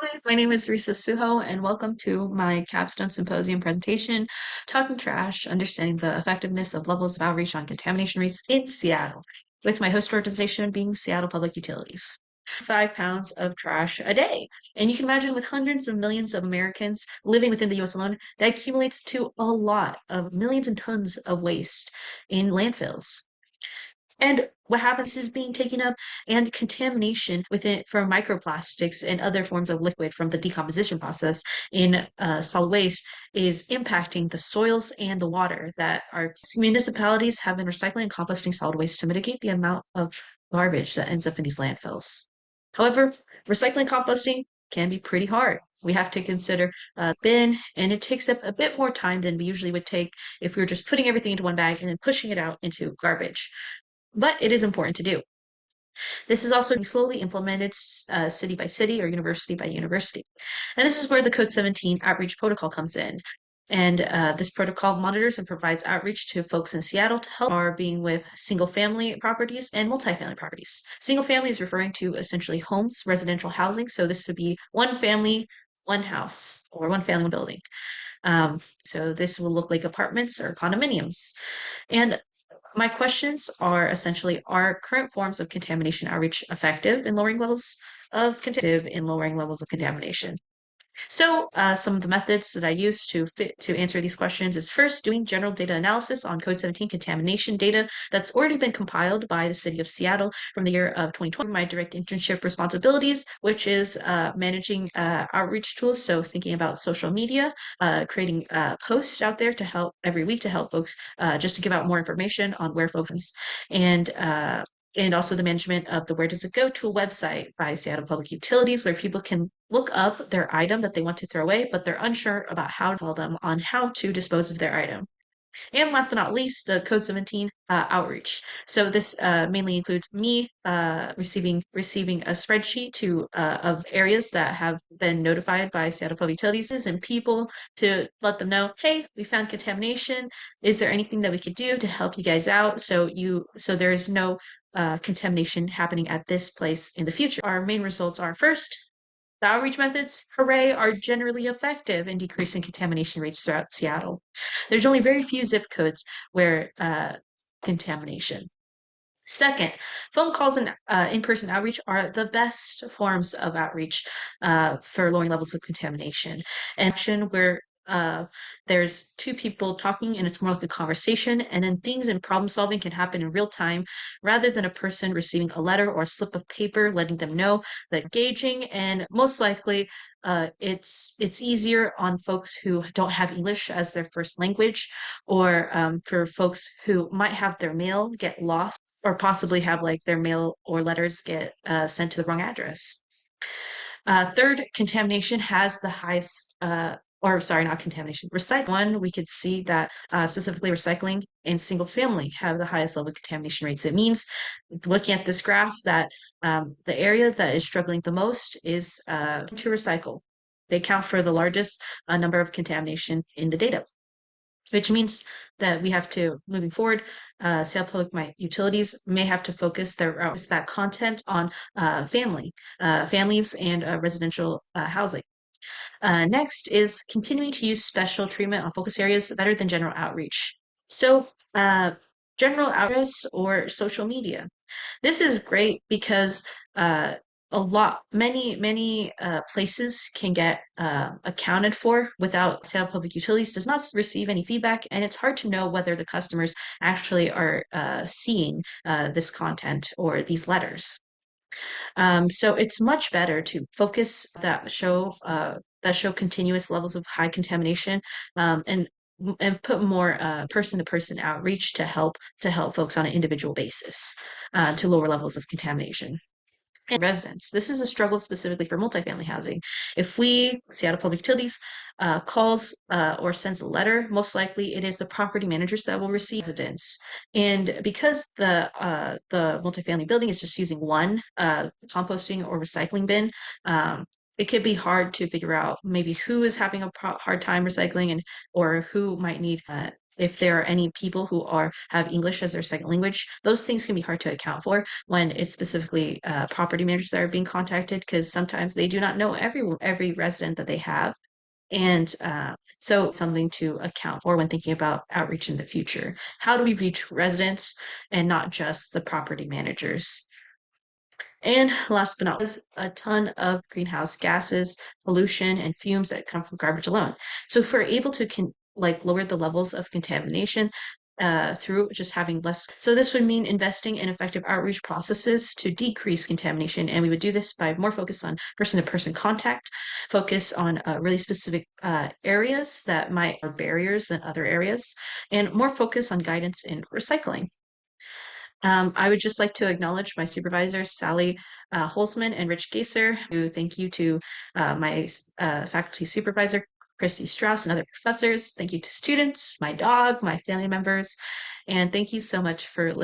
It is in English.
Hi, my name is Risa Suho, and welcome to my Capstone Symposium presentation, Talking Trash, Understanding the Effectiveness of Levels of Outreach on Contamination Rates in Seattle, with my host organization being Seattle Public Utilities. 5 pounds of trash a day. And you can imagine with hundreds of millions of Americans living within the US alone, that accumulates to a lot of millions and tons of waste in landfills. And what happens is being taken up and contamination within from microplastics and other forms of liquid from the decomposition process in solid waste is impacting the soils and the water that our municipalities have been recycling and composting solid waste to mitigate the amount of garbage that ends up in these landfills. However, recycling composting can be pretty hard. We have to consider bin, and it takes up a bit more time than we usually would take if we were just putting everything into one bag and then pushing it out into garbage, but it is important to do. This is also being slowly implemented city by city or university by university. And this is where the Code 17 outreach protocol comes in. And this protocol monitors and provides outreach to folks in Seattle to help are being with single family properties and multifamily properties. Single family is referring to essentially homes, residential housing. So this would be one family, one house, or one family, one building. So this will look like apartments or condominiums. And my questions are essentially, are current forms of contamination outreach effective in lowering levels of contamination? So, some of the methods that I use to answer these questions is first doing general data analysis on Code 17 contamination data that's already been compiled by the City of Seattle from the year of 2020. My direct internship responsibilities, which is managing outreach tools, so thinking about social media, creating posts out there to help every week to help folks, just to give out more information on where folks and and also the management of the Where Does It Go to a website by Seattle Public Utilities, where people can look up their item that they want to throw away, but they're unsure about how to tell them on how to dispose of their item. And last but not least, the Code 17 outreach. So this mainly includes me receiving a spreadsheet of areas that have been notified by Seattle Public Utilities and people to let them know, hey, we found contamination. Is there anything that we could do to help you guys out so there is no contamination happening at this place in the future? Our main results are first, the outreach methods, hooray, are generally effective in decreasing contamination rates throughout Seattle. There's only very few zip codes where contamination. Second, phone calls and in-person outreach are the best forms of outreach for lowering levels of contamination. And action where there's two people talking and it's more like a conversation, and then things and problem solving can happen in real time rather than a person receiving a letter or a slip of paper letting them know that engaging. And most likely, it's easier on folks who don't have English as their first language, or for folks who might have their mail get lost or possibly have like their mail or letters get sent to the wrong address. Third, contamination has the highest, or sorry, not contamination, recycle. One, we could see that specifically recycling and single family have the highest level of contamination rates. It means, looking at this graph, that the area that is struggling the most is to recycle. They account for the largest number of contamination in the data, which means that we have to, moving forward, Seattle Public Utilities may have to focus that content on families and residential housing. Next is continuing to use special treatment on focus areas better than general outreach. So, general outreach or social media. This is great because many places can get accounted for without Seattle Public Utilities does not receive any feedback, and it's hard to know whether the customers actually are seeing this content or these letters. So it's much better to focus that show continuous levels of high contamination, and put more person-to-person outreach to help folks on an individual basis to lower levels of contamination. And residents. This is a struggle specifically for multifamily housing. If Seattle Public Utilities, calls or sends a letter, most likely it is the property managers that will receive residents. And because the multifamily building is just using one composting or recycling bin, it could be hard to figure out maybe who is having a hard time recycling and or who might need if there are any people who are have English as their second language, those things can be hard to account for when it's specifically property managers that are being contacted because sometimes they do not know every resident that they have. And so something to account for when thinking about outreach in the future. How do we reach residents and not just the property managers? And last but not least, a ton of greenhouse gases, pollution, and fumes that come from garbage alone. So if we're able to lower the levels of contamination through just having less, so this would mean investing in effective outreach processes to decrease contamination, and we would do this by more focus on person-to-person contact, focus on really specific areas that might are barriers than other areas, and more focus on guidance in recycling. I would just like to acknowledge my supervisors, Sally Holzman and Rich Gaser. Thank you to my faculty supervisor, Christy Strauss, and other professors. Thank you to students, my dog, my family members, and thank you so much for listening.